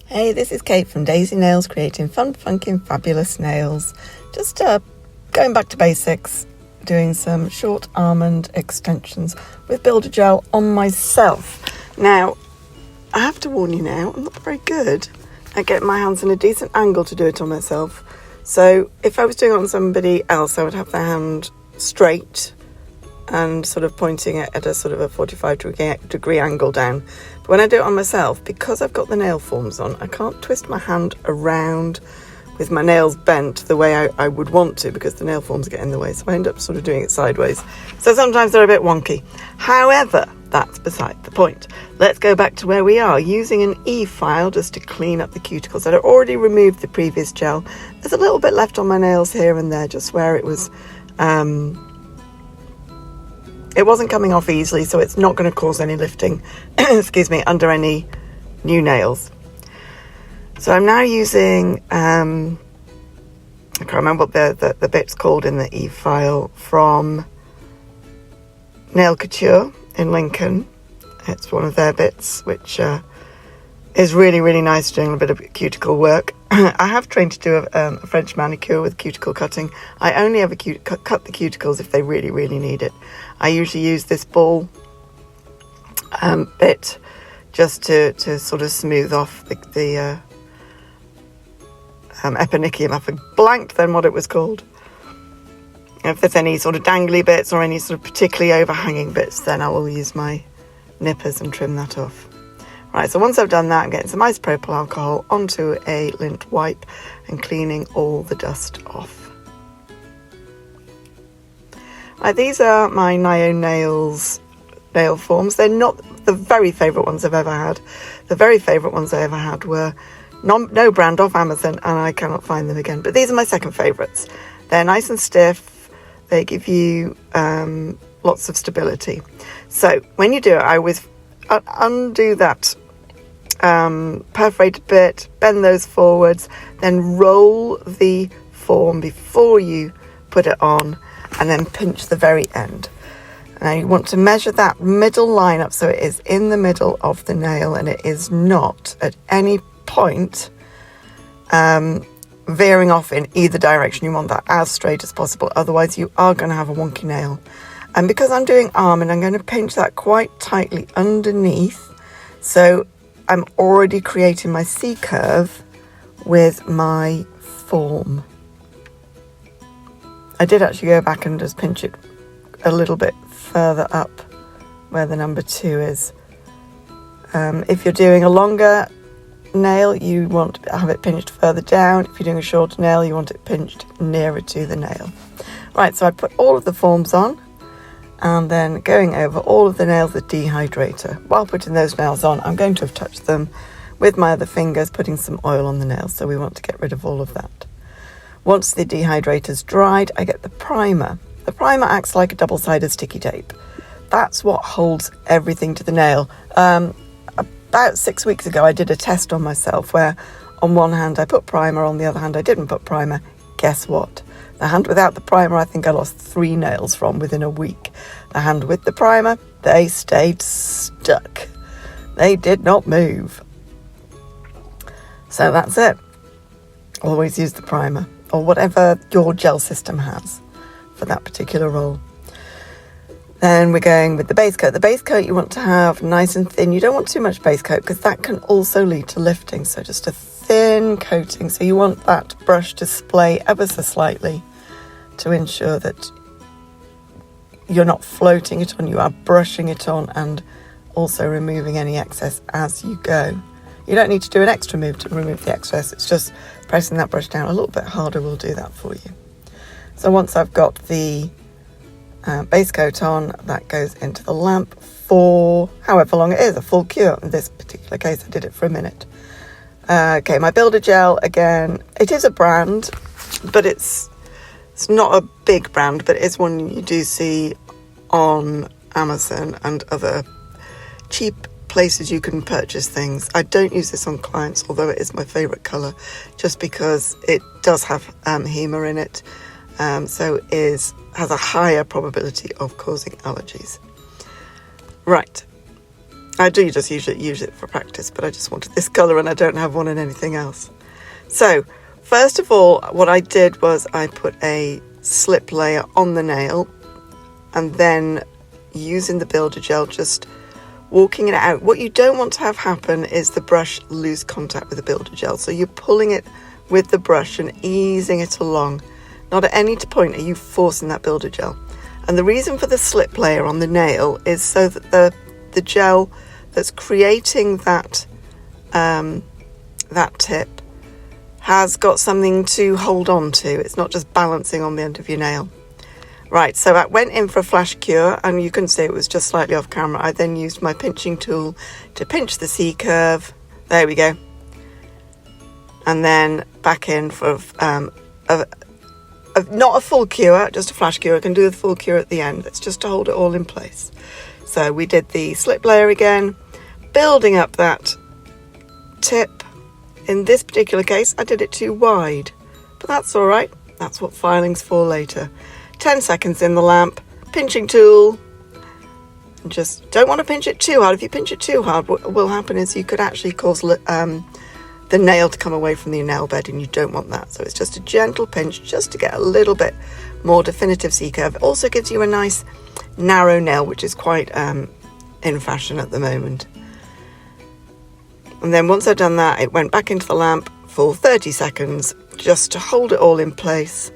Hey, this is Kate from Daisy Nails, creating fun, funky and fabulous nails. Just going back to basics, doing some short almond extensions with builder gel on myself. Now, I have to warn you now, I'm not very good at getting my hands in a decent angle to do it on myself. So if I was doing it on somebody else, I would have the hand straight and sort of pointing it at a sort of a 45-degree angle down. But when I do it on myself, because I've got the nail forms on, I can't twist my hand around with my nails bent the way I would want to, because the nail forms get in the way. So I end up sort of doing it sideways. So sometimes they're a bit wonky. However, that's beside the point. Let's go back to where we are, using an e-file just to clean up the cuticles. I'd already removed the previous gel. There's a little bit left on my nails here and there, just where it was... It wasn't coming off easily, so it's not going to cause any lifting, excuse me, under any new nails. So I'm now using, I can't remember what the bit's called in the e-file, from Nail Couture in Lincoln. It's one of their bits, which is really, really nice, doing a bit of cuticle work. I have trained to do a French manicure with cuticle cutting. I only ever cut the cuticles if they really, really need it. I usually use this ball bit just to sort of smooth off the eponychium. I've blanked then what it was called. If there's any sort of dangly bits or any sort of particularly overhanging bits, then I will use my nippers and trim that off. Right, so once I've done that, I'm getting some isopropyl alcohol onto a lint wipe and cleaning all the dust off. Right, these are my Nio Nails nail forms. They're not the very favourite ones I've ever had. The very favourite ones I ever had were no brand off Amazon, and I cannot find them again. But these are my second favourites. They're nice and stiff. They give you lots of stability. So when you do it, I always undo that perforated bit, bend those forwards, then roll the form before you put it on, and then pinch the very end. Now you want to measure that middle line up so it is in the middle of the nail and it is not at any point veering off in either direction. You want that as straight as possible, otherwise you are going to have a wonky nail. And because I'm doing almond, I'm going to pinch that quite tightly underneath, so I'm already creating my C-curve with my form. I did actually go back and just pinch it a little bit further up where the number 2 is. If you're doing a longer nail, you want to have it pinched further down. If you're doing a shorter nail, you want it pinched nearer to the nail. Right, so I put all of the forms on, and then going over all of the nails with dehydrator. While putting those nails on, I'm going to have touched them with my other fingers, putting some oil on the nails, so we want to get rid of all of that. Once the dehydrator's dried, I get the primer. The primer acts like a double-sided sticky tape. That's what holds everything to the nail. About 6 weeks ago, I did a test on myself where on one hand I put primer, on the other hand I didn't put primer. Guess what? The hand without the primer, I think I lost 3 nails from within a week. The hand with the primer, they stayed stuck. They did not move. So that's it. Always use the primer, or whatever your gel system has for that particular roll. Then we're going with the base coat. The base coat you want to have nice and thin. You don't want too much base coat because that can also lead to lifting. So just a thin coating. So you want that brush to splay ever so slightly to ensure that you're not floating it on, you are brushing it on and also removing any excess as you go. You don't need to do an extra move to remove the excess. It's just pressing that brush down a little bit harder will do that for you. So once I've got the base coat on, that goes into the lamp for however long it is, a full cure. In this particular case, I did it for a minute. Okay, my builder gel, again, it is a brand, but it's not a big brand, but it's one you do see on Amazon and other cheap places you can purchase things. I don't use this on clients, although it is my favourite colour, just because it does have HEMA in it, so has a higher probability of causing allergies. Right, I do just use it for practice, but I just wanted this colour and I don't have one in anything else. So first of all, what I did was I put a slip layer on the nail, and then using the builder gel, just walking it out. What you don't want to have happen is the brush lose contact with the builder gel. So you're pulling it with the brush and easing it along. Not at any point are you forcing that builder gel. And the reason for the slip layer on the nail is so that the gel that's creating that that tip has got something to hold on to. It's not just balancing on the end of your nail. Right, so I went in for a flash cure, and you can see it was just slightly off camera. I then used my pinching tool to pinch the C curve. There we go. And then back in for not a full cure, just a flash cure. I can do the full cure at the end. It's just to hold it all in place. So we did the slip layer again, building up that tip. In this particular case, I did it too wide, but that's all right. That's what filing's for later. 10 seconds in the lamp, pinching tool, and just don't want to pinch it too hard. If you pinch it too hard, what will happen is you could actually cause the nail to come away from the nail bed, and you don't want that. So it's just a gentle pinch just to get a little bit more definitive C-curve. It also gives you a nice narrow nail, which is quite in fashion at the moment. And then once I'd done that, it went back into the lamp for 30 seconds just to hold it all in place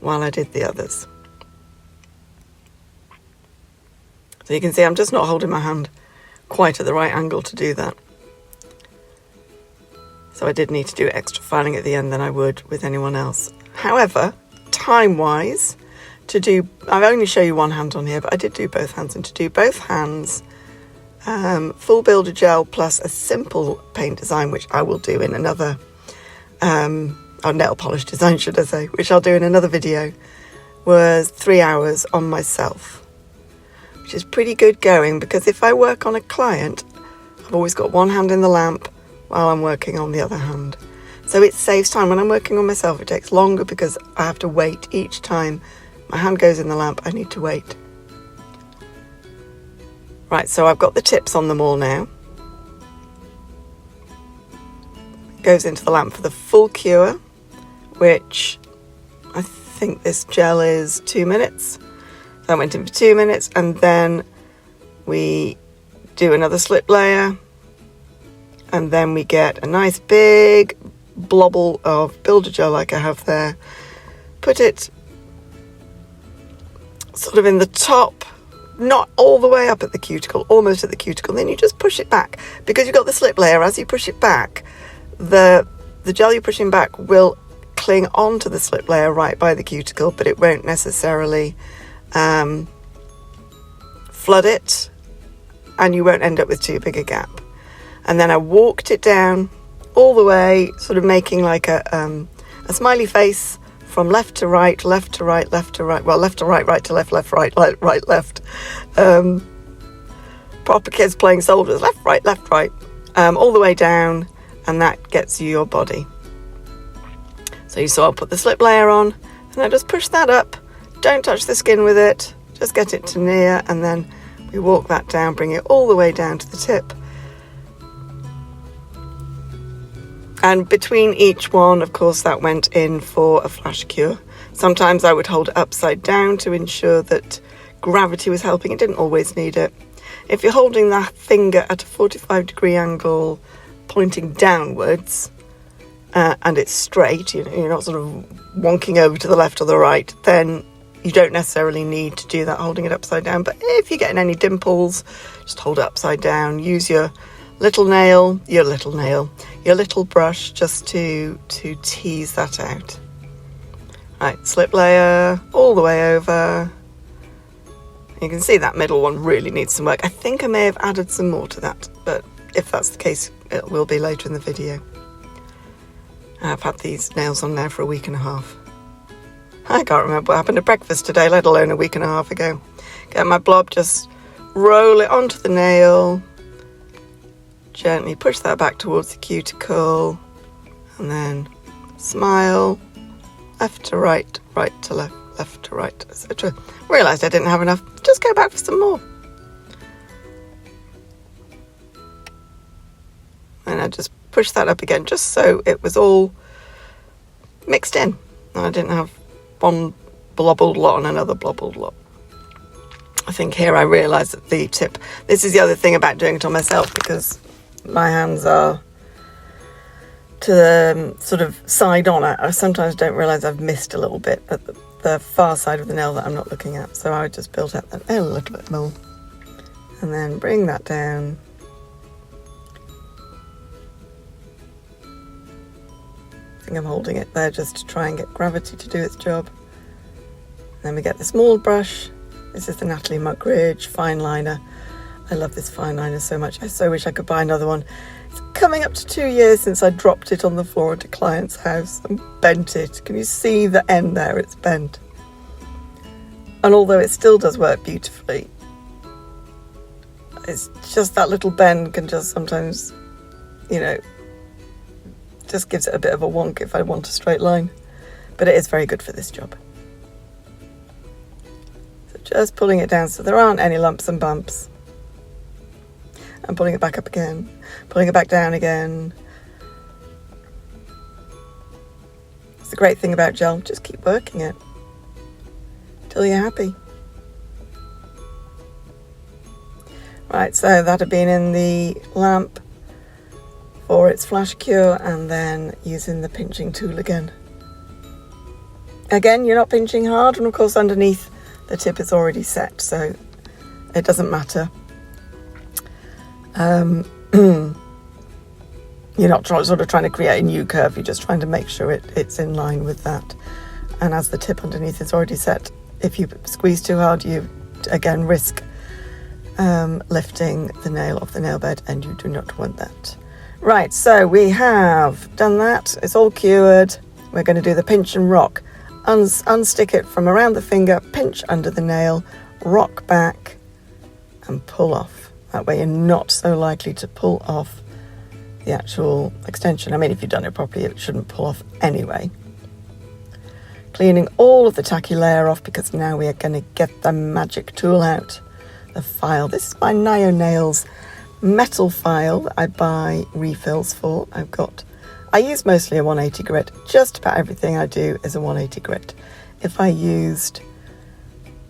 while I did the others. So you can see I'm just not holding my hand quite at the right angle to do that. So I did need to do extra filing at the end than I would with anyone else. However, time-wise, I've only show you one hand on here, but I did do both hands, and to do both hands, full builder gel plus a simple paint design, which I will do in another or nail polish design, should I say, which I'll do in another video, was 3 hours on myself, which is pretty good going, because if I work on a client, I've always got one hand in the lamp while I'm working on the other hand. So it saves time. When I'm working on myself, it takes longer because I have to wait each time my hand goes in the lamp. I need to wait. Right, so I've got the tips on them all now. Goes into the lamp for the full cure, which I think this gel is 2 minutes. So I went in for 2 minutes, and then we do another slip layer, and then we get a nice big blobble of builder gel like I have there. Put it sort of in the top, not all the way up at the cuticle, almost at the cuticle. Then you just push it back, because you've got the slip layer. As you push it back, the gel you're pushing back will cling onto the slip layer right by the cuticle, but it won't necessarily flood it, and you won't end up with too big a gap. And then I walked it down all the way, sort of making like a smiley face from left to right, left to right, left to right, well, left to right, right to left, left, right, right, left. Proper kids playing soldiers, left, right, all the way down, and that gets you your body. So you saw I put the slip layer on, and I just push that up. Don't touch the skin with it, just get it to near, and then we walk that down, bring it all the way down to the tip. And between each one, of course, that went in for a flash cure. Sometimes I would hold it upside down to ensure that gravity was helping. It didn't always need it. If you're holding that finger at a 45-degree angle, pointing downwards, and it's straight, you're not sort of wonking over to the left or the right, then you don't necessarily need to do that holding it upside down. But if you're getting any dimples, just hold it upside down. Use your little brush just to tease that out. Right, slip layer all the way over. You can see that middle one really needs some work. I think I may have added some more to that, but if that's the case, it will be later in the video. I've had these nails on now for a week and a half. I can't remember what happened to breakfast today, let alone a week and a half ago. Get my blob, just roll it onto the nail. Gently push that back towards the cuticle, and then smile, left to right, right to left, left to right, etc. Realised I didn't have enough, just go back for some more. I just pushed that up again just so it was all mixed in. And I didn't have one blobbled lot and another blobbled lot. I think here I realised that the tip, this is the other thing about doing it on myself, because my hands are to the sort of side on it. I sometimes don't realise I've missed a little bit at the far side of the nail that I'm not looking at. So I would just build up that nail a little bit more and then bring that down. I think I'm holding it there just to try and get gravity to do its job. Then we get the small brush. This is the Natalie Mugridge fine liner. I love this fine liner so much. I so wish I could buy another one. It's coming up to 2 years since I dropped it on the floor at a client's house and bent it. Can you see the end there? It's bent. And although it still does work beautifully, it's just that little bend can just sometimes, just gives it a bit of a wonk if I want a straight line. But it is very good for this job. So just pulling it down so there aren't any lumps and bumps. And pulling it back up again, pulling it back down again. It's the great thing about gel, just keep working it till you're happy. Right, so that had been in the lamp for its flash cure, and then using the pinching tool again. Again, you're not pinching hard, and of course underneath the tip is already set, so it doesn't matter. You're not sort of trying to create a new curve, you're just trying to make sure it's in line with that. And as the tip underneath is already set, if you squeeze too hard, you again risk lifting the nail off the nail bed, and you do not want that. Right, so we have done that, it's all cured. We're going to do the pinch and rock. Unstick it from around the finger, pinch under the nail, rock back and pull off. That way you're not so likely to pull off the actual extension. I mean, if you've done it properly, it shouldn't pull off anyway. Cleaning all of the tacky layer off, because now we are going to get the magic tool out, the file. This is my Nio Nails metal file that I buy refills for. I use mostly a 180 grit. Just about everything I do is a 180 grit. If I used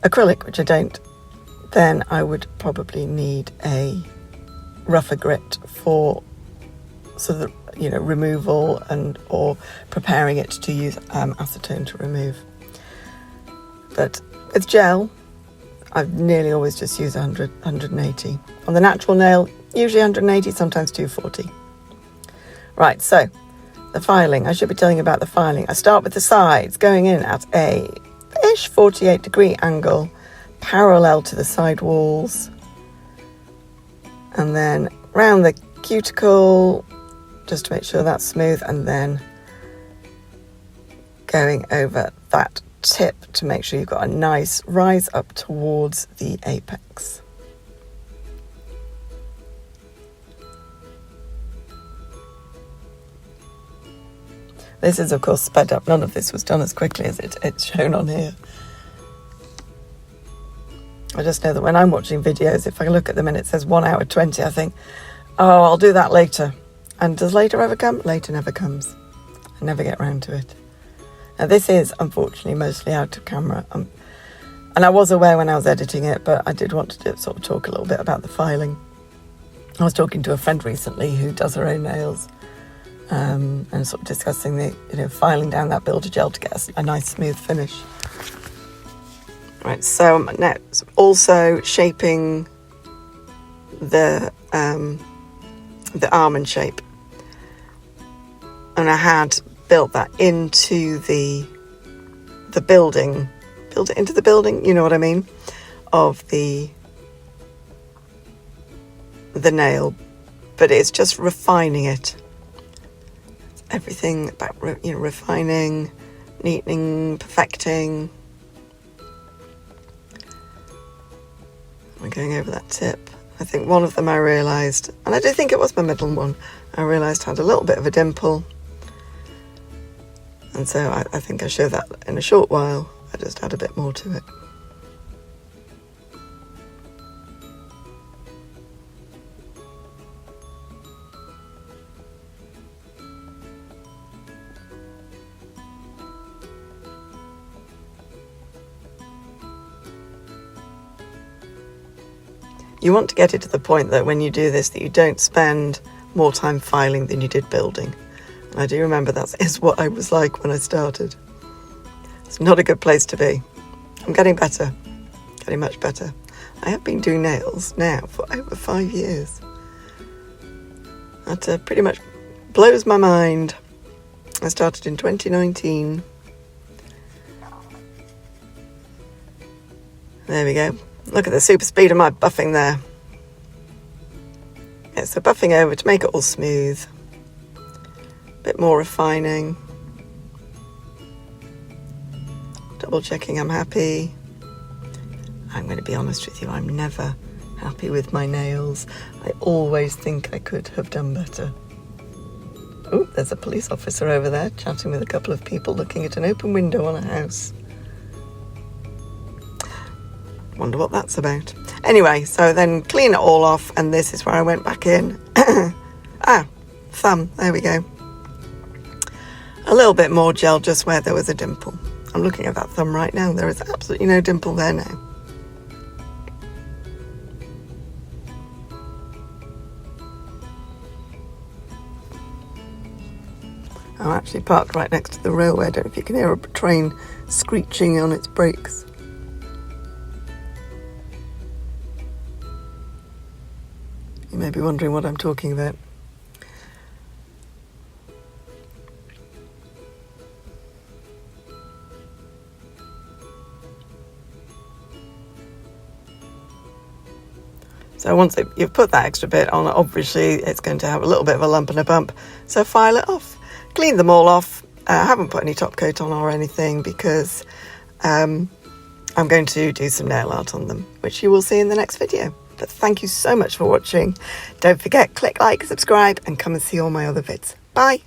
acrylic, which I don't, then I would probably need a rougher grit for sort of, removal and or preparing it to use acetone to remove. But with gel, I've nearly always just used 180. On the natural nail, usually 180, sometimes 240. Right, so the filing. I should be telling you about the filing. I start with the sides, going in at a ish 48 degree angle, parallel to the side walls, and then round the cuticle, just to make sure that's smooth, and then going over that tip to make sure you've got a nice rise up towards the apex. This is of course sped up. None of this was done as quickly as it's shown on here. I just know that when I'm watching videos, if I look at them and it says 1 hour 20, I think, oh, I'll do that later. And does later ever come? Later never comes. I never get round to it. Now this is unfortunately mostly out of camera. And I was aware when I was editing it, but I did want to sort of talk a little bit about the filing. I was talking to a friend recently who does her own nails, and sort of discussing the, filing down that builder gel to get a nice smooth finish. Right, so now also shaping the almond shape, and I had built that into the building, built it into the building, you know what I mean, of the nail, but it's just refining it. Everything about refining, neatening, perfecting. We're going over that tip. I think one of them I realised, and I do think it was my middle one, I realised had a little bit of a dimple. And so I think I show that in a short while. I just add a bit more to it. You want to get it to the point that when you do this, that you don't spend more time filing than you did building. And I do remember that is what I was like when I started. It's not a good place to be. I'm getting better, getting much better. I have been doing nails now for over 5 years. That pretty much blows my mind. I started in 2019. There we go. Look at the super speed of my buffing there. Yeah, so buffing over to make it all smooth. A bit more refining. Double checking I'm happy. I'm going to be honest with you, I'm never happy with my nails. I always think I could have done better. Oh, there's a police officer over there chatting with a couple of people looking at an open window on a house. Wonder what that's about. Anyway, so then clean it all off, and this is where I went back in. Thumb, there we go. A little bit more gel just where there was a dimple. I'm looking at that thumb right now. There is absolutely no dimple there now. I'm actually parked right next to the railway. I don't know if you can hear a train screeching on its brakes. You may be wondering what I'm talking about. So once you've put that extra bit on, obviously it's going to have a little bit of a lump and a bump. So file it off. Clean them all off. I haven't put any top coat on or anything because I'm going to do some nail art on them, which you will see in the next video. But thank you so much for watching. Don't forget, click like, subscribe, and come and see all my other vids. Bye.